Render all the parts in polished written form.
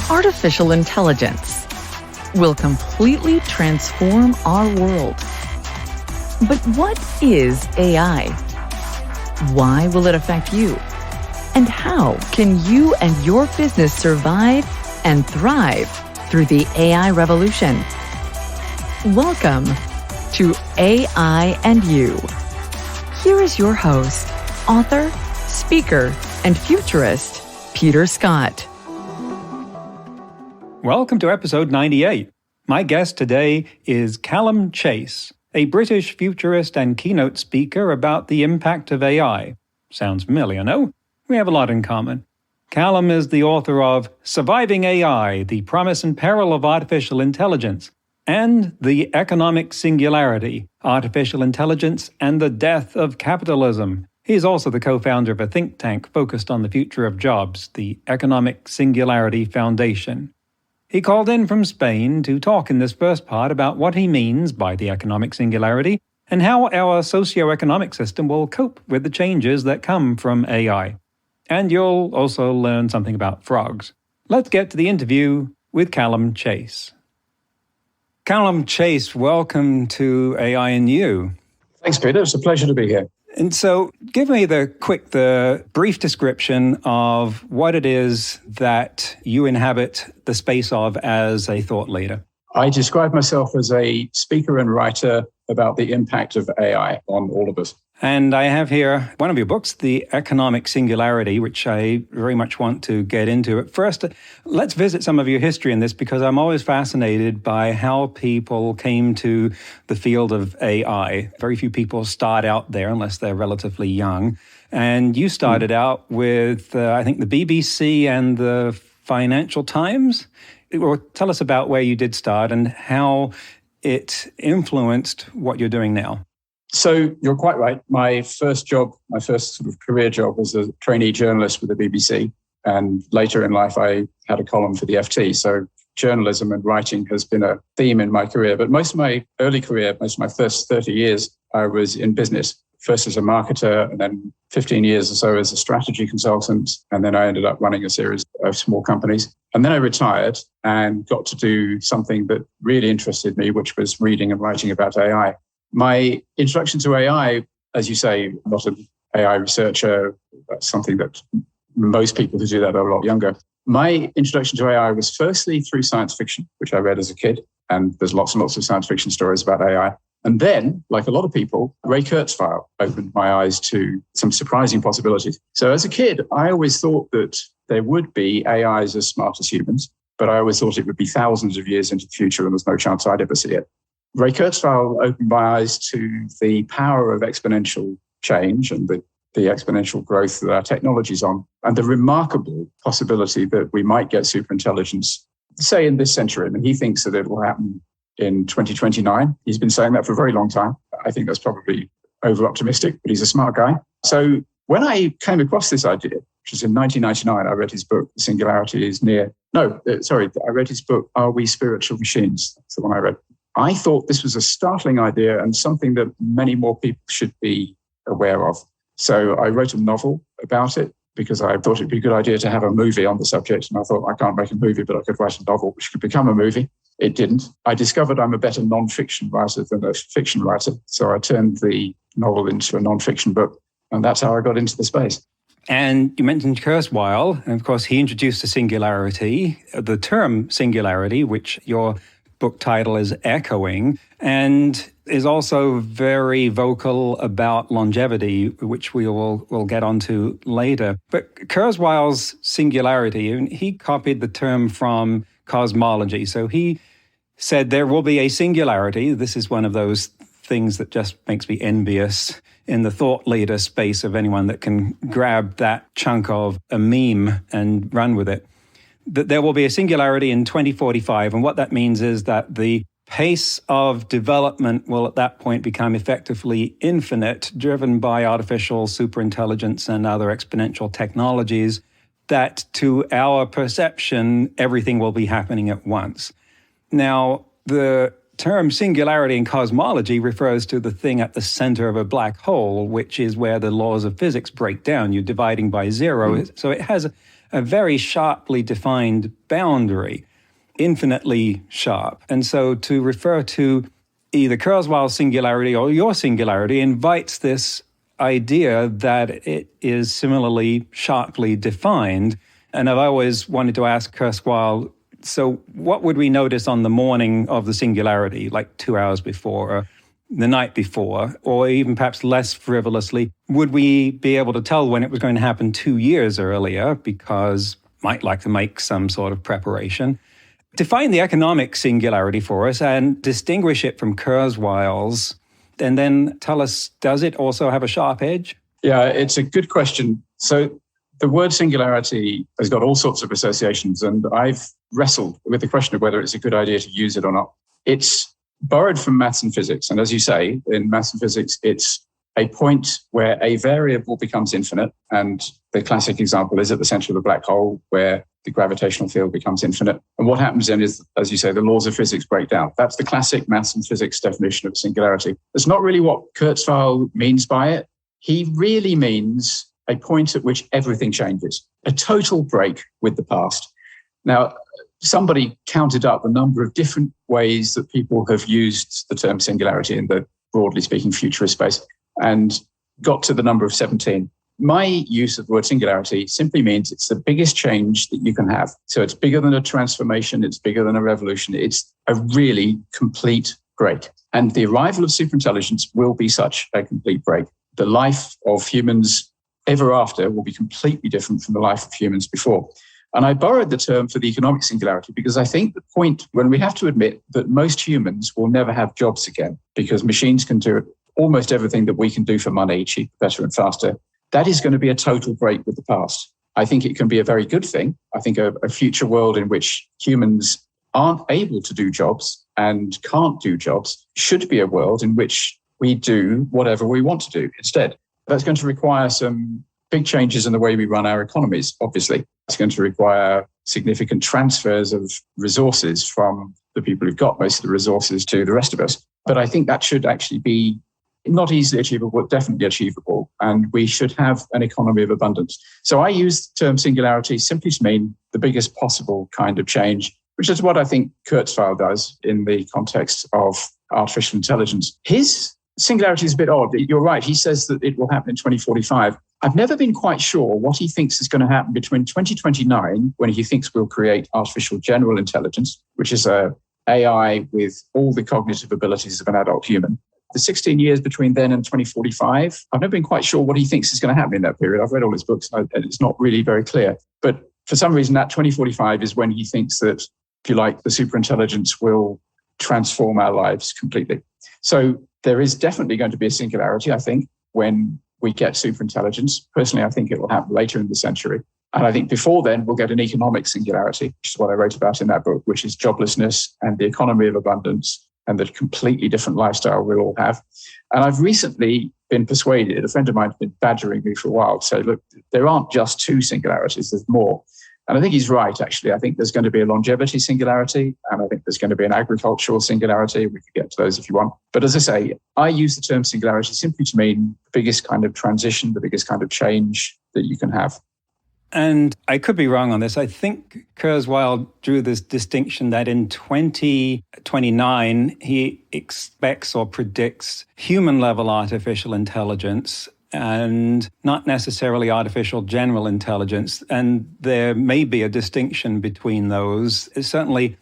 artificial intelligence will completely transform our world. But what is AI? Why will it affect you? And how can you and your business survive and thrive through the AI revolution? Welcome to AI and You. Here is your host, author, speaker, and futurist, Peter Scott. Welcome to episode 98. My guest today is Calum Chace, a British futurist and keynote speaker about the impact of AI. Sounds familiar, no? We have a lot in common. Calum is the author of Surviving AI, The Promise and Peril of Artificial Intelligence, and The Economic Singularity, Artificial Intelligence and the Death of Capitalism. He is also the co-founder of a think tank focused on the future of jobs, the Economic Singularity Foundation. He called in from Spain to talk in this first part about what he means by the economic singularity and how our socioeconomic system will cope with the changes that come from AI. And you'll also learn something about frogs. Let's get to the interview with Calum Chace. Calum Chace, welcome to AI and You. Thanks, Peter. It's a pleasure to be here. And so give me the brief description of what it is that you inhabit the space of as a thought leader. I describe myself as a speaker and writer about the impact of AI on all of us. And I have here one of your books, The Economic Singularity, which I very much want to get into. But first, let's visit some of your history in this, because I'm always fascinated by how people came to the field of AI. Very few people start out there unless they're relatively young. And you started out with, I think, the BBC and the Financial Times. Or tell us about where you did start and how it influenced what you're doing now. So you're quite right. My first sort of career job was a trainee journalist with the BBC. And later in life, I had a column for the FT. So journalism and writing has been a theme in my career. But most of my early career, most of my first 30 years, I was in business. First as a marketer, and then 15 years or so as a strategy consultant. And then I ended up running a series of small companies. And then I retired and got to do something that really interested me, which was reading and writing about AI. My introduction to AI, as you say, not an AI researcher. That's something that most people who do that are a lot younger. My introduction to AI was firstly through science fiction, which I read as a kid. And there's lots and lots of science fiction stories about AI. And then, like a lot of people, Ray Kurzweil opened my eyes to some surprising possibilities. So as a kid, I always thought that there would be AIs as smart as humans, but I always thought it would be thousands of years into the future and there's no chance I'd ever see it. Ray Kurzweil opened my eyes to the power of exponential change and the exponential growth that our technology is on, and the remarkable possibility that we might get superintelligence, say, in this century. I mean, he thinks that it will happen in 2029. He's been saying that for a very long time. I think that's probably over-optimistic, but he's a smart guy. So when I came across this idea, which was in 1999, I read his book, The Singularity is Near. I read his book, Are We Spiritual Machines? That's the one I read. I thought this was a startling idea and something that many more people should be aware of. So I wrote a novel about it because I thought it'd be a good idea to have a movie on the subject. And I thought, I can't make a movie, but I could write a novel which could become a movie. It didn't. I discovered I'm a better non-fiction writer than a fiction writer. So I turned the novel into a non-fiction book. And that's how I got into the space. And you mentioned Kurzweil. And of course, he introduced the singularity, the term singularity, which your book title is echoing, and is also very vocal about longevity, which we'll get onto later. But Kurzweil's singularity, he copied the term from cosmology. So he said there will be a singularity. This is one of those things that just makes me envious in the thought leader space of anyone that can grab that chunk of a meme and run with it. That there will be a singularity in 2045. And what that means is that the pace of development will at that point become effectively infinite, driven by artificial superintelligence and other exponential technologies, that to our perception, everything will be happening at once. Now, the term singularity in cosmology refers to the thing at the center of a black hole, which is where the laws of physics break down. You're dividing by zero. So it has a very sharply defined boundary, infinitely sharp. And so to refer to either Kurzweil's singularity or your singularity invites this idea that it is similarly sharply defined. And I've always wanted to ask Kurzweil, so what would we notice on the morning of the singularity, like 2 hours before, or the night before, or even perhaps less frivolously, would we be able to tell when it was going to happen 2 years earlier, because might like to make some sort of preparation? Define the economic singularity for us and distinguish it from Kurzweil's, and then tell us, does it also have a sharp edge? Yeah, it's a good question. So the word singularity has got all sorts of associations, and I've wrestled with the question of whether it's a good idea to use it or not. It's borrowed from maths and physics. And as you say, in maths and physics, it's a point where a variable becomes infinite. And the classic example is at the center of the black hole, where the gravitational field becomes infinite. And what happens then is, as you say, the laws of physics break down. That's the classic maths and physics definition of singularity. That's not really what Kurzweil means by it. He really means a point at which everything changes, a total break with the past. Now, somebody counted up a number of different ways that people have used the term singularity in the, broadly speaking, futurist space, and got to the number of 17. My use of the word singularity simply means it's the biggest change that you can have. So it's bigger than a transformation, it's bigger than a revolution, it's a really complete break. And the arrival of superintelligence will be such a complete break. The life of humans ever after will be completely different from the life of humans before. And I borrowed the term for the economic singularity because I think the point when we have to admit that most humans will never have jobs again because machines can do almost everything that we can do for money, cheaper, better, and faster. That is going to be a total break with the past. I think it can be a very good thing. I think a future world in which humans aren't able to do jobs and can't do jobs should be a world in which we do whatever we want to do instead. That's going to require some big changes in the way we run our economies, obviously. It's going to require significant transfers of resources from the people who've got most of the resources to the rest of us. But I think that should actually be not easily achievable, but definitely achievable. And we should have an economy of abundance. So I use the term singularity simply to mean the biggest possible kind of change, which is what I think Kurzweil does in the context of artificial intelligence. His singularity is a bit odd. You're right. He says that it will happen in 2045. I've never been quite sure what he thinks is going to happen between 2029, when he thinks we'll create artificial general intelligence, which is a AI with all the cognitive abilities of an adult human. The 16 years between then and 2045, I've never been quite sure what he thinks is going to happen in that period. I've read all his books and it's not really very clear. But for some reason, that 2045 is when he thinks that, if you like, the superintelligence will transform our lives completely. So there is definitely going to be a singularity, I think, when we get superintelligence. Personally, I think it will happen later in the century. And I think before then, we'll get an economic singularity, which is what I wrote about in that book, which is joblessness and the economy of abundance and the completely different lifestyle we'll all have. And I've recently been persuaded, a friend of mine has been badgering me for a while to say, look, there aren't just two singularities, there's more. And I think he's right, actually. I think there's going to be a longevity singularity, and I think there's going to be an agricultural singularity. We could get to those if you want. But as I say, I use the term singularity simply to mean the biggest kind of transition, the biggest kind of change that you can have. And I could be wrong on this. I think Kurzweil drew this distinction that in 2029, he expects or predicts human-level artificial intelligence and not necessarily artificial general intelligence. And there may be a distinction between those. Certainly,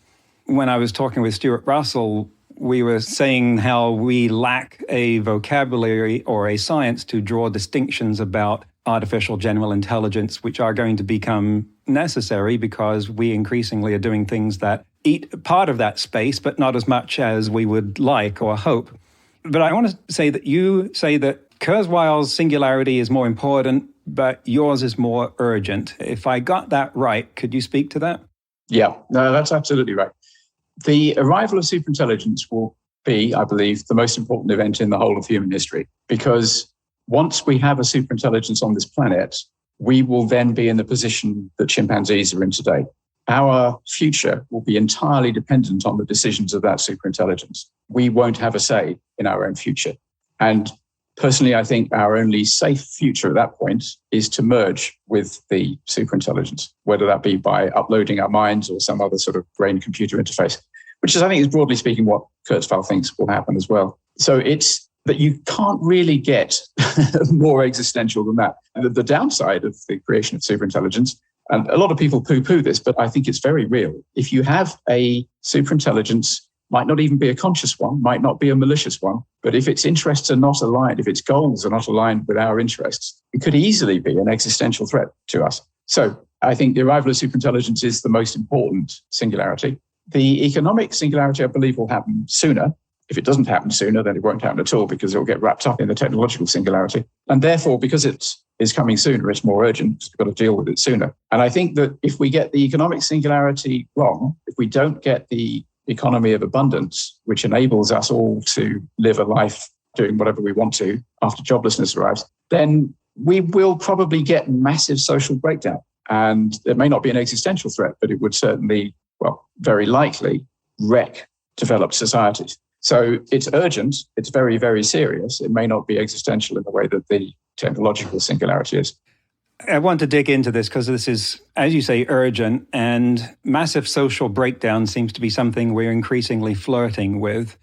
when I was talking with Stuart Russell, we were saying how we lack a vocabulary or a science to draw distinctions about artificial general intelligence, which are going to become necessary because we increasingly are doing things that eat part of that space, but not as much as we would like or hope. But I want to say that you say that Kurzweil's singularity is more important, but yours is more urgent. If I got that right, could you speak to that? Yeah, no, that's absolutely right. The arrival of superintelligence will be, I believe, the most important event in the whole of human history, because once we have a superintelligence on this planet, we will then be in the position that chimpanzees are in today. Our future will be entirely dependent on the decisions of that superintelligence. We won't have a say in our own future. And Personally, I think our only safe future at that point is to merge with the superintelligence, whether that be by uploading our minds or some other sort of brain-computer interface, which is, I think, is broadly speaking what Kurzweil thinks will happen as well. So it's that you can't really get more existential than that. The downside of the creation of superintelligence, and a lot of people poo-poo this, but I think it's very real. If you have a superintelligence, might not even be a conscious one, might not be a malicious one, but if its interests are not aligned, if its goals are not aligned with our interests, it could easily be an existential threat to us. So I think the arrival of superintelligence is the most important singularity. The economic singularity, I believe, will happen sooner. If it doesn't happen sooner, then it won't happen at all because it will get wrapped up in the technological singularity. And therefore, because it is coming sooner, it's more urgent. We've got to deal with it sooner. And I think that if we get the economic singularity wrong, if we don't get the economy of abundance, which enables us all to live a life doing whatever we want to after joblessness arrives, then we will probably get massive social breakdown. And it may not be an existential threat, but it would certainly, well, very likely wreck developed societies. So it's urgent. It's very, very serious. It may not be existential in the way that the technological singularity is. I want to dig into this because this is, as you say, urgent, and massive social breakdown seems to be something we're increasingly flirting with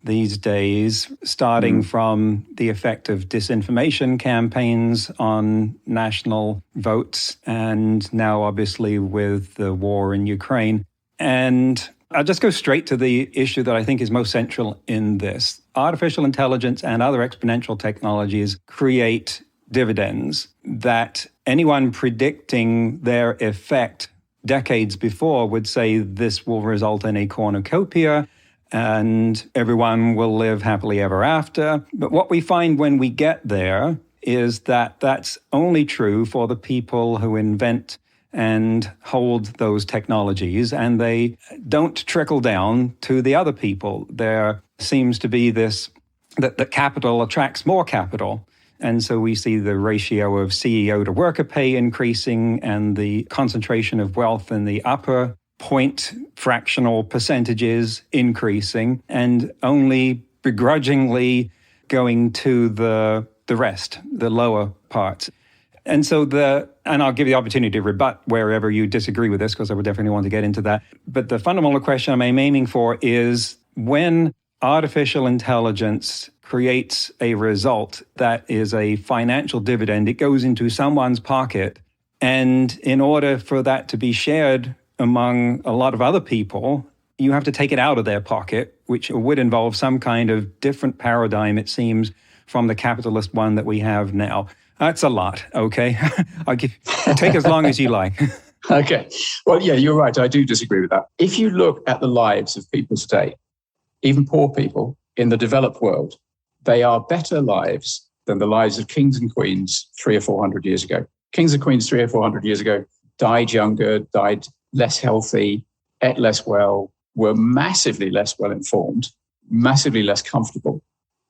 these days, starting from the effect of disinformation campaigns on national votes, and now obviously with the war in Ukraine. And I'll just go straight to the issue that I think is most central in this. Artificial intelligence and other exponential technologies create dividends that anyone predicting their effect decades before would say this will result in a cornucopia and everyone will live happily ever after. But what we find when we get there is that that's only true for the people who invent and hold those technologies, and they don't trickle down to the other people. There seems to be this, that capital attracts more capital. And so we see the ratio of CEO to worker pay increasing and the concentration of wealth in the upper point fractional percentages increasing and only begrudgingly going to the rest, the lower parts. And so and I'll give you the opportunity to rebut wherever you disagree with this, because I would definitely want to get into that. But the fundamental question I'm aiming for is when artificial intelligence creates a result that is a financial dividend, it goes into someone's pocket. And in order for that to be shared among a lot of other people, you have to take it out of their pocket, which would involve some kind of different paradigm, it seems, from the capitalist one that we have now. That's a lot, okay? Take as long as you like. Okay. Well, yeah, you're right. I do disagree with that. If you look at the lives of people today, even poor people in the developed world, they are better lives than the lives of kings and queens 300 or 400 years ago. Kings and queens 300 or 400 years ago died younger, died less healthy, ate less well, were massively less well informed, massively less comfortable,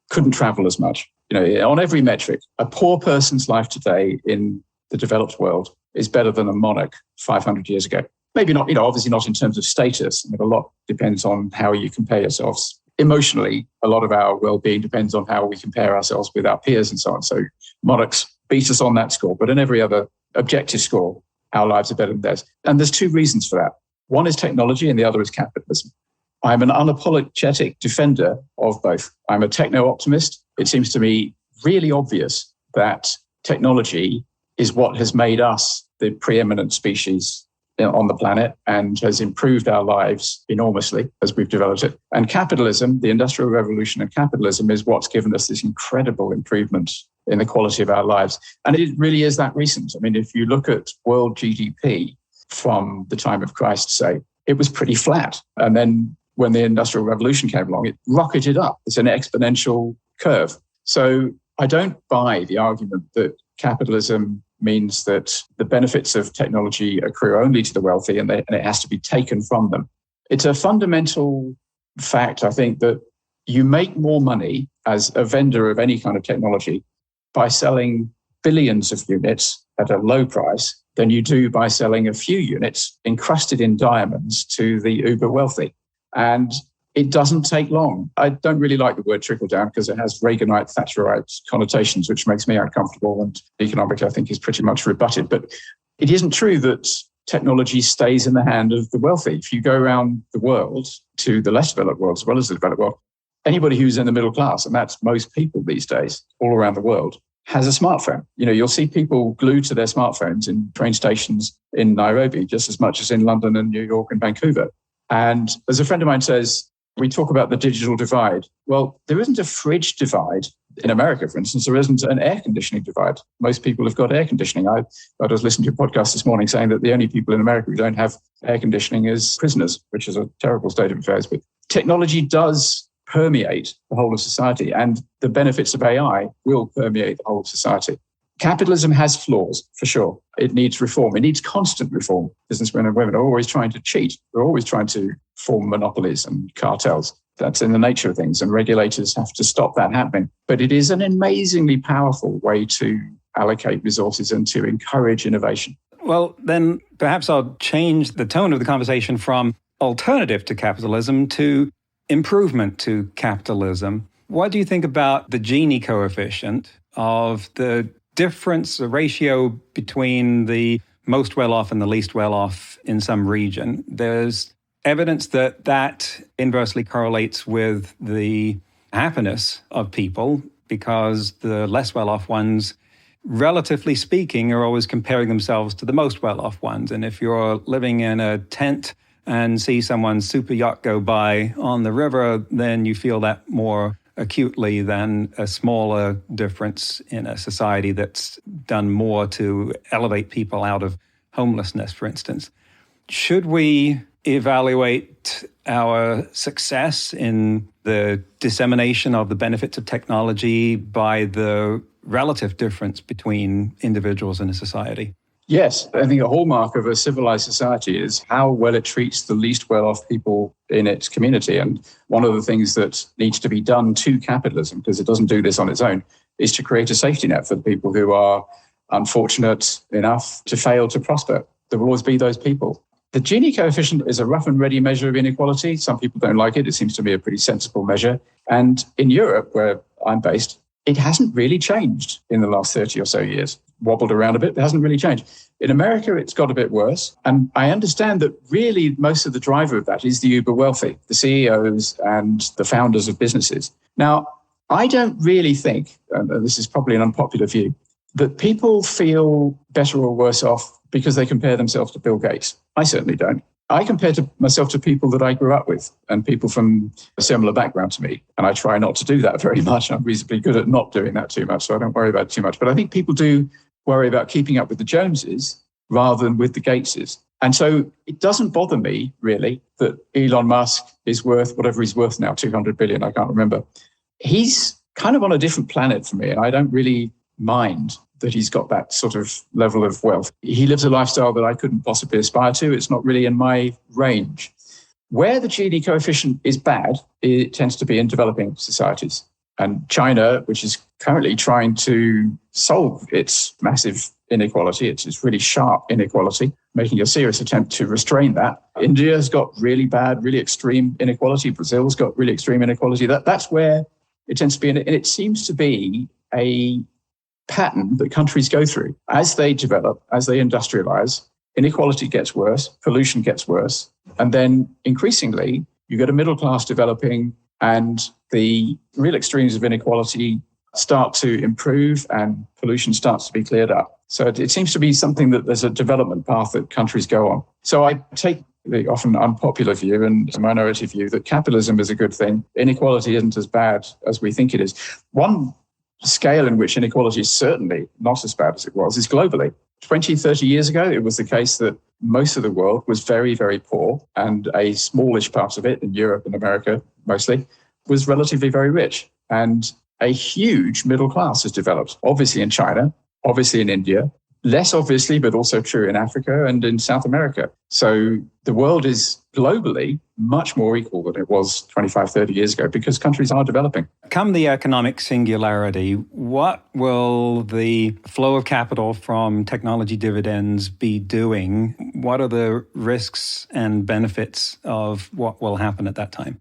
couldn't travel as much. You know, on every metric, a poor person's life today in the developed world is better than a monarch 500 years ago. Maybe not, obviously not in terms of status. I mean, a lot depends on how you compare yourselves. Emotionally, a lot of our well-being depends on how we compare ourselves with our peers and so on. So monarchs beat us on that score, but in every other objective score, our lives are better than theirs. And there's two reasons for that. One is technology and the other is capitalism. I'm an unapologetic defender of both. I'm a techno-optimist. It seems to me really obvious that technology is what has made us the preeminent species on the planet and has improved our lives enormously as we've developed it. And capitalism, the Industrial Revolution and capitalism, is what's given us this incredible improvement in the quality of our lives. And it really is that recent. I mean, if you look at world GDP from the time of Christ, say, it was pretty flat. And then when the Industrial Revolution came along, it rocketed up. It's an exponential curve. So I don't buy the argument that capitalism means that the benefits of technology accrue only to the wealthy and it has to be taken from them. It's a fundamental fact, I think, that you make more money as a vendor of any kind of technology by selling billions of units at a low price than you do by selling a few units encrusted in diamonds to the uber wealthy. And it doesn't take long. I don't really like the word trickle down because it has Reaganite, Thatcherite connotations, which makes me uncomfortable. And economic, I think, is pretty much rebutted. But it isn't true that technology stays in the hand of the wealthy. If you go around the world to the less developed world as well as the developed world, anybody who's in the middle class, and that's most people these days all around the world, has a smartphone. You'll see people glued to their smartphones in train stations in Nairobi just as much as in London and New York and Vancouver. And as a friend of mine says, we talk about the digital divide. Well, there isn't a fridge divide. In America, for instance, there isn't an air conditioning divide. Most people have got air conditioning. I was listening to a podcast this morning saying that the only people in America who don't have air conditioning is prisoners, which is a terrible state of affairs. But technology does permeate the whole of society, and the benefits of AI will permeate the whole of society. Capitalism has flaws, for sure. It needs reform. It needs constant reform. Businessmen and women are always trying to cheat. They're always trying to form monopolies and cartels. That's in the nature of things, and regulators have to stop that happening. But it is an amazingly powerful way to allocate resources and to encourage innovation. Well, then perhaps I'll change the tone of the conversation from alternative to capitalism to improvement to capitalism. What do you think about the Gini coefficient of the difference, the ratio between the most well-off and the least well-off in some region? There's evidence that that inversely correlates with the happiness of people because the less well-off ones, relatively speaking, are always comparing themselves to the most well-off ones. And if you're living in a tent and see someone's super yacht go by on the river, then you feel that more acutely than a smaller difference in a society that's done more to elevate people out of homelessness, for instance. Should we evaluate our success in the dissemination of the benefits of technology by the relative difference between individuals in a society? Yes, I think a hallmark of a civilized society is how well it treats the least well-off people in its community. And one of the things that needs to be done to capitalism, because it doesn't do this on its own, is to create a safety net for the people who are unfortunate enough to fail to prosper. There will always be those people. The Gini coefficient is a rough and ready measure of inequality. Some people don't like it. It seems to be a pretty sensible measure. And in Europe, where I'm based, it hasn't really changed in the last 30 or so years. Wobbled around a bit, but hasn't really changed. In America, it's got a bit worse. And I understand that really most of the driver of that is the uber wealthy, the CEOs and the founders of businesses. Now, I don't really think, and this is probably an unpopular view, that people feel better or worse off because they compare themselves to Bill Gates. I certainly don't. I compare myself to people that I grew up with and people from a similar background to me. And I try not to do that very much. I'm reasonably good at not doing that too much, so I don't worry about it too much. But I think people do worry about keeping up with the Joneses rather than with the Gateses. And so it doesn't bother me, really, that Elon Musk is worth whatever he's worth now, 200 billion, I can't remember. He's kind of on a different planet for me, and I don't really mind that he's got that sort of level of wealth. He lives a lifestyle that I couldn't possibly aspire to. It's not really in my range. Where the Gini coefficient is bad, it tends to be in developing societies. And China, which is currently trying to solve its massive inequality, it's really sharp inequality, making a serious attempt to restrain that. India's got really bad, really extreme inequality. Brazil's got really extreme inequality. That's where it tends to be. And it seems to be a pattern that countries go through. As they develop, as they industrialize, inequality gets worse, pollution gets worse. And then increasingly, you get a middle class developing and the real extremes of inequality start to improve and pollution starts to be cleared up. So it seems to be something that there's a development path that countries go on. So I take the often unpopular view and a minority view that capitalism is a good thing. Inequality isn't as bad as we think it is. One scale in which inequality is certainly not as bad as it was is globally. 20, 30 years ago, it was the case that most of the world was very, very poor, and a smallish part of it, in Europe and America mostly, was relatively very rich. And a huge middle class has developed, obviously in China, obviously in India, less obviously, but also true in Africa and in South America. So the world is globally much more equal than it was 25, 30 years ago because countries are developing. Come the economic singularity, what will the flow of capital from technology dividends be doing? What are the risks and benefits of what will happen at that time?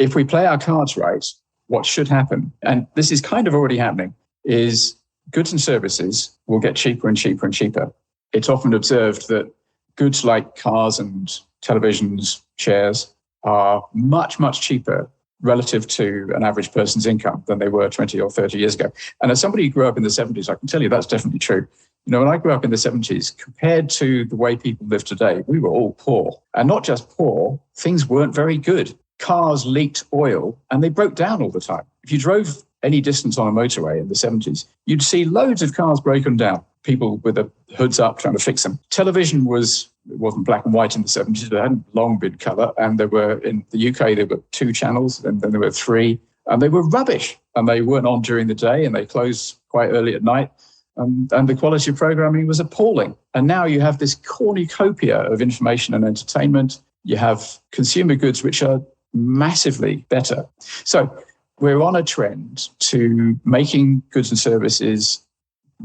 if we play our cards right, what should happen, and this is kind of already happening, is goods and services will get cheaper and cheaper and cheaper. It's often observed that goods like cars and televisions, chairs, are much, much cheaper relative to an average person's income than they were 20 or 30 years ago. And as somebody who grew up in the 70s, I can tell you that's definitely true. You know, when I grew up in the 70s, compared to the way people live today, we were all poor. And not just poor, things weren't very good. Cars leaked oil and they broke down all the time. If you drove any distance on a motorway in the 70s, you'd see loads of cars broken down, people with the hoods up trying to fix them. Television wasn't black and white in the 70s. It hadn't long been colour. And there were, in the UK, there were 2 channels, and then there were 3. And they were rubbish. And they weren't on during the day, and they closed quite early at night. And the quality of programming was appalling. And now you have this cornucopia of information and entertainment. You have consumer goods which are massively better. So we're on a trend to making goods and services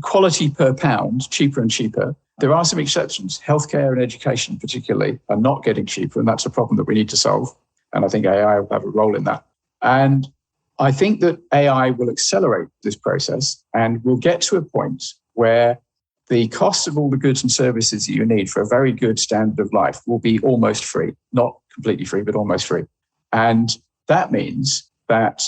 quality per pound cheaper and cheaper. There are some exceptions. Healthcare and education particularly are not getting cheaper, and that's a problem that we need to solve. And I think AI will have a role in that. And I think that AI will accelerate this process, and we'll get to a point where the cost of all the goods and services that you need for a very good standard of life will be almost free. Not completely free, but almost free. And that means that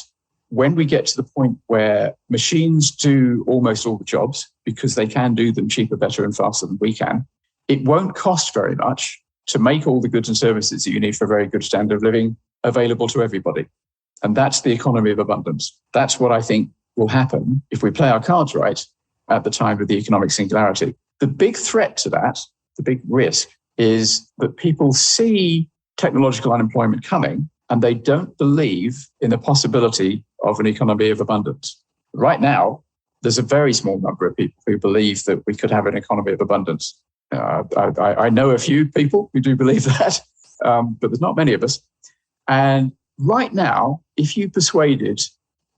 when we get to the point where machines do almost all the jobs because they can do them cheaper, better, and faster than we can, it won't cost very much to make all the goods and services that you need for a very good standard of living available to everybody. And that's the economy of abundance. That's what I think will happen if we play our cards right at the time of the economic singularity. The big threat to that, the big risk, is that people see technological unemployment coming and they don't believe in the possibility of an economy of abundance. Right now, there's a very small number of people who believe that we could have an economy of abundance. I know a few people who do believe that, but there's not many of us. And right now, if you persuaded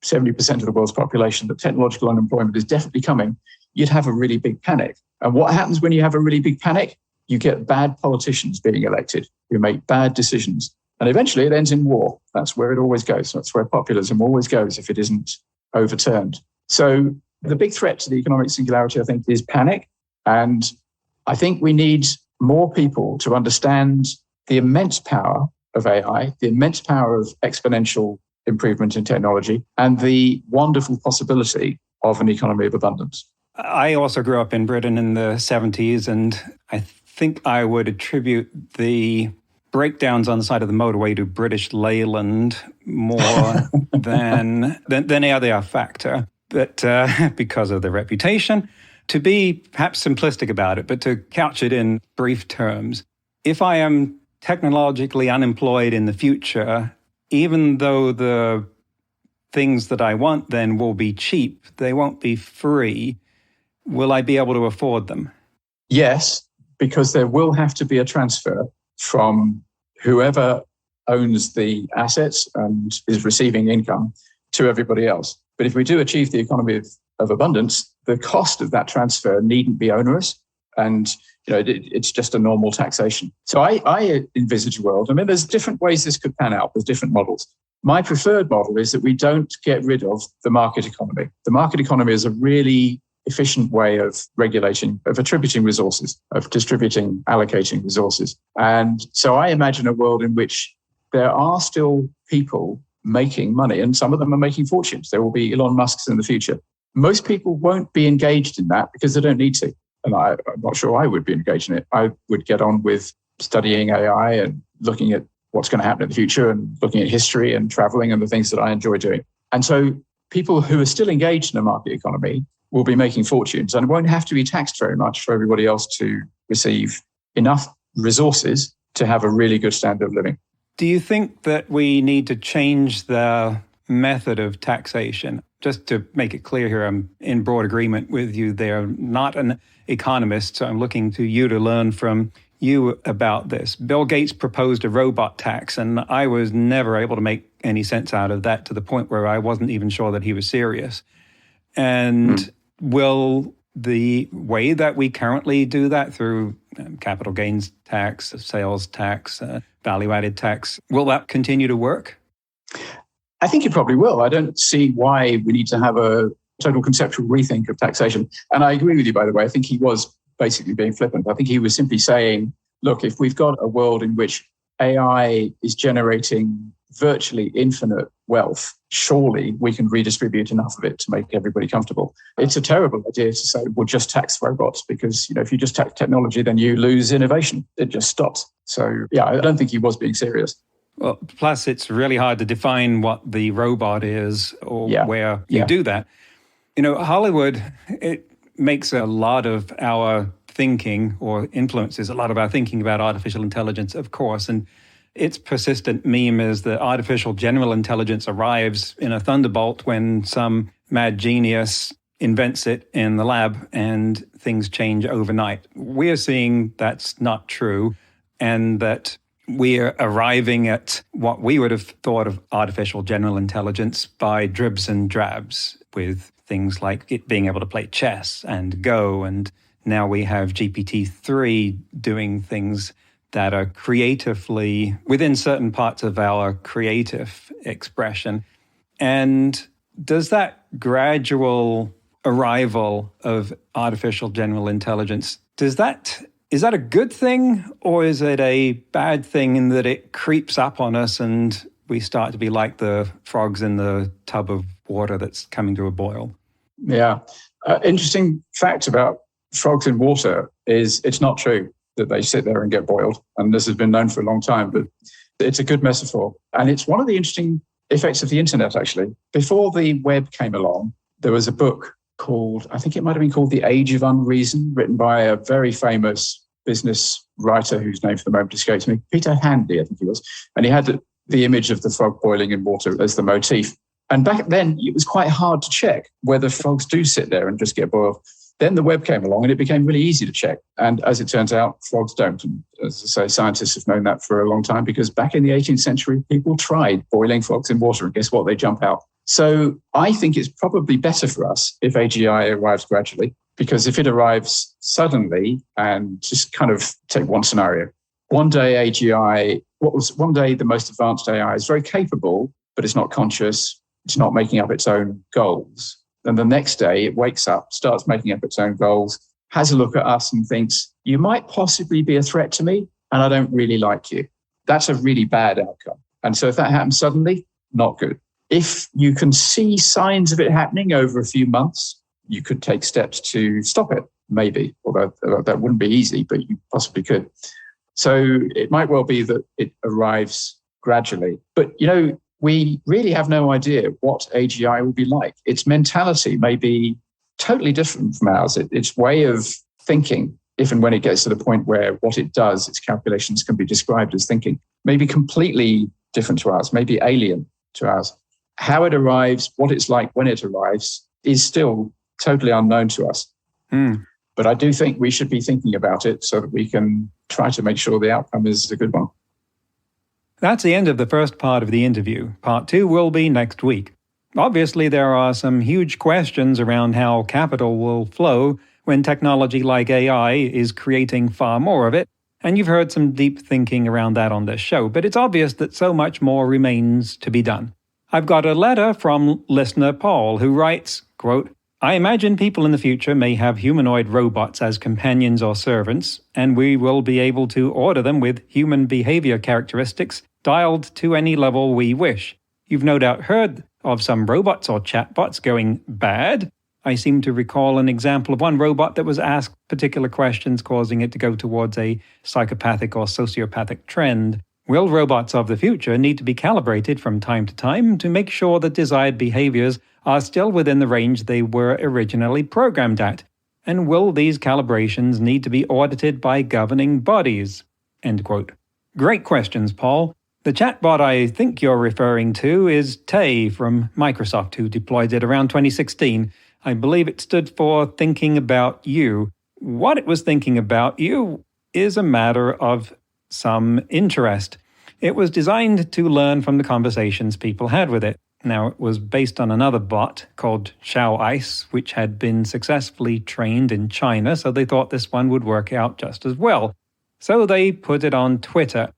70% of the world's population that technological unemployment is definitely coming, you'd have a really big panic. And what happens when you have a really big panic? You get bad politicians being elected who make bad decisions. And eventually it ends in war. That's where it always goes. That's where populism always goes if it isn't overturned. So the big threat to the economic singularity, I think, is panic. And I think we need more people to understand the immense power of AI, the immense power of exponential improvement in technology, and the wonderful possibility of an economy of abundance. I also grew up in Britain in the 70s, and I think I would attribute the breakdowns on the side of the motorway to British Leyland more than any other factor. But because of the reputation, to be perhaps simplistic about it, but to couch it in brief terms, if I am technologically unemployed in the future, even though the things that I want then will be cheap, they won't be free, will I be able to afford them? Yes, because there will have to be a transfer from whoever owns the assets and is receiving income to everybody else. But if we do achieve the economy of abundance, the cost of that transfer needn't be onerous. And it's just a normal taxation. So I envisage a world. I mean, there's different ways this could pan out. There's different models. My preferred model is that we don't get rid of the market economy. The market economy is a really efficient way of regulating, of attributing resources, of distributing, allocating resources. And so I imagine a world in which there are still people making money, and some of them are making fortunes. There will be Elon Musks in the future. Most people won't be engaged in that because they don't need to. And I'm not sure I would be engaged in it. I would get on with studying AI and looking at what's going to happen in the future and looking at history and traveling and the things that I enjoy doing. And so people who are still engaged in a market economy will be making fortunes and won't have to be taxed very much for everybody else to receive enough resources to have a really good standard of living. Do you think that we need to change the method of taxation? Just to make it clear here, I'm in broad agreement with you there. Not an economist, so I'm looking to you to learn from you about this. Bill Gates proposed a robot tax, and I was never able to make any sense out of that, to the point where I wasn't even sure that he was serious. And will the way that we currently do that through capital gains tax, sales tax, value-added tax, will that continue to work? I think it probably will. I don't see why we need to have a total conceptual rethink of taxation. And I agree with you, by the way. I think he was basically being flippant. I think he was simply saying, look, if we've got a world in which AI is generating virtually infinite wealth, surely we can redistribute enough of it to make everybody comfortable. It's a terrible idea to say, well, just tax robots, because, if you just tax technology, then you lose innovation. It just stops. So, yeah, I don't think he was being serious. Well, plus it's really hard to define what the robot is or where you do that. Hollywood, it makes a lot of our thinking, or influences a lot of our thinking about artificial intelligence, of course. And its persistent meme is that artificial general intelligence arrives in a thunderbolt when some mad genius invents it in the lab and things change overnight. We're seeing that's not true, and that we're arriving at what we would have thought of artificial general intelligence by dribs and drabs, with things like it being able to play chess and Go, and now we have GPT-3 doing things that are creatively within certain parts of our creative expression. And does that gradual arrival of artificial general intelligence, is that a good thing, or is it a bad thing in that it creeps up on us and we start to be like the frogs in the tub of water that's coming to a boil? Yeah. Interesting fact about frogs in water is it's not true that they sit there and get boiled. And this has been known for a long time, but it's a good metaphor. And it's one of the interesting effects of the internet, actually. Before the web came along, there was a book called, I think it might have been called The Age of Unreason, written by a very famous business writer whose name for the moment escapes me, Peter Hanley, I think he was. And he had the image of the frog boiling in water as the motif. And back then, it was quite hard to check whether frogs do sit there and just get boiled. Then the web came along and it became really easy to check. And as it turns out, frogs don't. And as I say, scientists have known that for a long time, because back in the 18th century, people tried boiling frogs in water, and guess what? They jump out. So I think it's probably better for us if AGI arrives gradually, because if it arrives suddenly, and just kind of take one scenario, one day one day the most advanced AI is very capable, but it's not conscious, it's not making up its own goals. Then the next day it wakes up, starts making up its own goals, has a look at us and thinks, you might possibly be a threat to me, and I don't really like you. That's a really bad outcome. And so if that happens suddenly, not good. If you can see signs of it happening over a few months, you could take steps to stop it, maybe, although that wouldn't be easy, but you possibly could. So it might well be that it arrives gradually. But, we really have no idea what AGI will be like. Its mentality may be totally different from ours. Its way of thinking, if and when it gets to the point where what it does, its calculations can be described as thinking, may be completely different to ours, maybe alien to ours. How it arrives, what it's like when it arrives, is still totally unknown to us. But I do think we should be thinking about it so that we can try to make sure the outcome is a good one. That's the end of the first part of the interview. Part 2 will be next week. Obviously, there are some huge questions around how capital will flow when technology like AI is creating far more of it, and you've heard some deep thinking around that on this show, but it's obvious that so much more remains to be done. I've got a letter from listener Paul, who writes, quote, I imagine people in the future may have humanoid robots as companions or servants, and we will be able to order them with human behavior characteristics dialed to any level we wish. You've no doubt heard of some robots or chatbots going bad. I seem to recall an example of one robot that was asked particular questions, causing it to go towards a psychopathic or sociopathic trend. Will robots of the future need to be calibrated from time to time to make sure that desired behaviors are still within the range they were originally programmed at? And will these calibrations need to be audited by governing bodies? End quote. Great questions, Paul. The chatbot I think you're referring to is Tay from Microsoft, who deployed it around 2016. I believe it stood for Thinking About You. What it was thinking about you is a matter of some interest. It was designed to learn from the conversations people had with it. Now, it was based on another bot called Xiao Ice, which had been successfully trained in China, so they thought this one would work out just as well. So they put it on Twitter.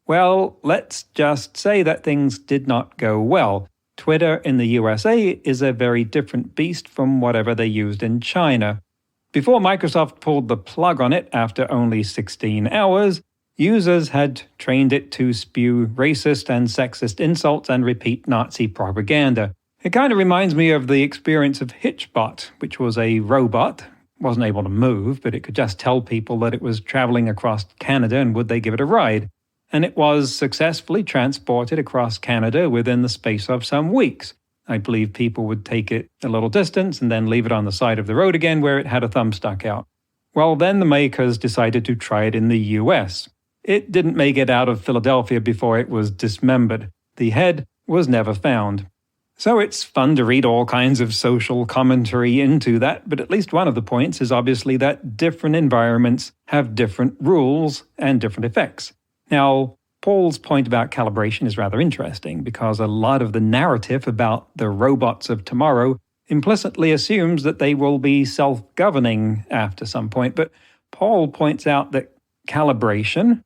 Well, let's just say that things did not go well. Twitter in the USA is a very different beast from whatever they used in China. Before Microsoft pulled the plug on it after only 16 hours, users had trained it to spew racist and sexist insults and repeat Nazi propaganda. It kind of reminds me of the experience of Hitchbot, which was a robot. It wasn't able to move, but it could just tell people that it was traveling across Canada and would they give it a ride. And it was successfully transported across Canada within the space of some weeks. I believe people would take it a little distance and then leave it on the side of the road again where it had a thumb stuck out. Well, then the makers decided to try it in the US. It didn't make it out of Philadelphia before it was dismembered. The head was never found. So it's fun to read all kinds of social commentary into that, but at least one of the points is obviously that different environments have different rules and different effects. Now, Paul's point about calibration is rather interesting because a lot of the narrative about the robots of tomorrow implicitly assumes that they will be self-governing after some point. But Paul points out that calibration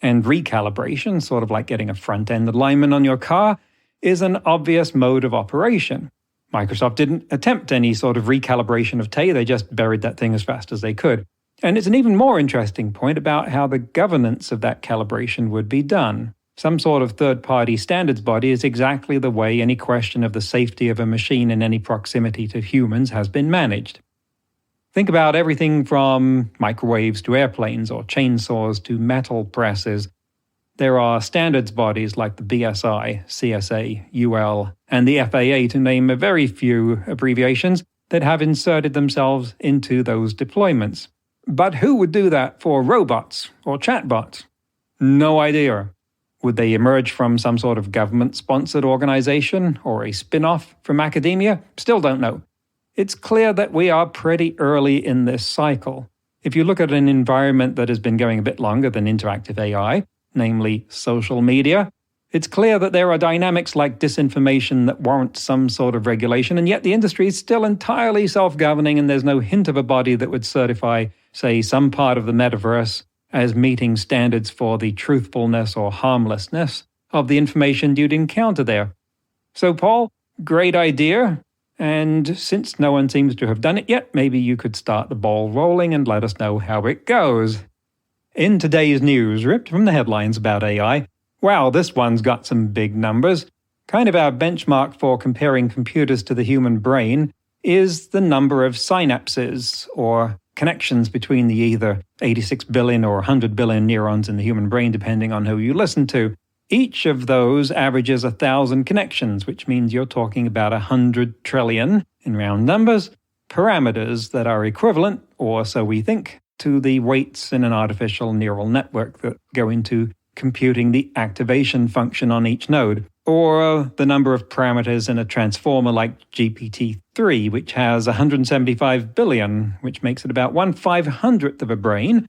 and recalibration, sort of like getting a front-end alignment on your car, is an obvious mode of operation. Microsoft didn't attempt any sort of recalibration of Tay, they just buried that thing as fast as they could. And it's an even more interesting point about how the governance of that calibration would be done. Some sort of third-party standards body is exactly the way any question of the safety of a machine in any proximity to humans has been managed. Think about everything from microwaves to airplanes or chainsaws to metal presses. There are standards bodies like the BSI, CSA, UL, and the FAA, to name a very few abbreviations, that have inserted themselves into those deployments. But who would do that for robots or chatbots? No idea. Would they emerge from some sort of government-sponsored organization or a spin-off from academia? Still don't know. It's clear that we are pretty early in this cycle. If you look at an environment that has been going a bit longer than interactive AI, namely social media, it's clear that there are dynamics like disinformation that warrant some sort of regulation, and yet the industry is still entirely self-governing and there's no hint of a body that would certify, say, some part of the metaverse as meeting standards for the truthfulness or harmlessness of the information you'd encounter there. So, Paul, great idea. And since no one seems to have done it yet, maybe you could start the ball rolling and let us know how it goes. In today's news, ripped from the headlines about AI, wow, this one's got some big numbers. Kind of our benchmark for comparing computers to the human brain is the number of synapses, or connections between the either 86 billion or 100 billion neurons in the human brain, depending on who you listen to. Each of those averages 1,000 connections, which means you're talking about 100 trillion, in round numbers, parameters that are equivalent, or so we think, to the weights in an artificial neural network that go into computing the activation function on each node, or the number of parameters in a transformer like GPT-3, which has 175 billion, which makes it about 1/500th of a brain.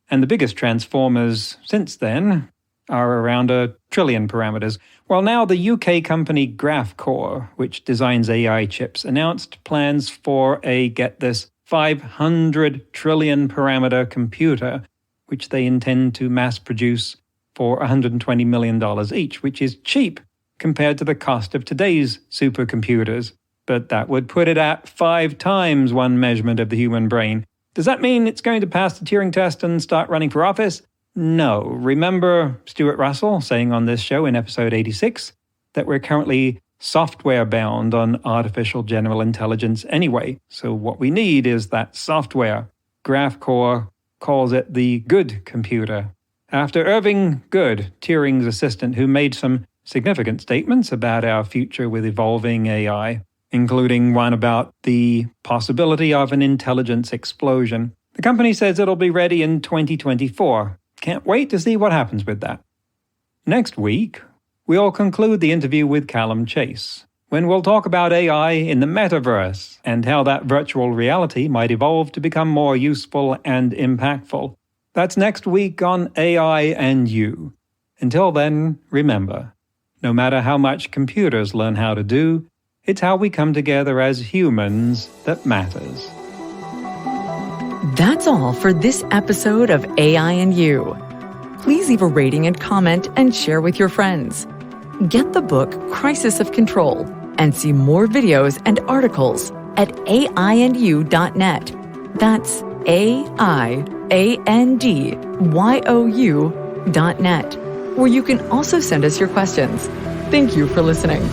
And the biggest transformers since then are around 1 trillion parameters. Well, now the UK company Graphcore, which designs AI chips, announced plans for a, get this, 500 trillion parameter computer, which they intend to mass produce for $120 million each, which is cheap compared to the cost of today's supercomputers. But that would put it at 5 times one measurement of the human brain. Does that mean it's going to pass the Turing test and start running for office? No. Remember Stuart Russell saying on this show in episode 86 that we're currently software-bound on artificial general intelligence anyway. So what we need is that software. Graphcore calls it the good computer, after Irving Good, Turing's assistant, who made some significant statements about our future with evolving AI, including one about the possibility of an intelligence explosion. The company says it'll be ready in 2024. Can't wait to see what happens with that. Next week, we'll conclude the interview with Calum Chace, when we'll talk about AI in the metaverse and how that virtual reality might evolve to become more useful and impactful. That's next week on AI and You. Until then, remember, no matter how much computers learn how to do, it's how we come together as humans that matters. That's all for this episode of AI and You. Please leave a rating and comment and share with your friends. Get the book Crisis of Control and see more videos and articles at AIandYou.net. That's AIANDYOU.net, where you can also send us your questions. Thank you for listening.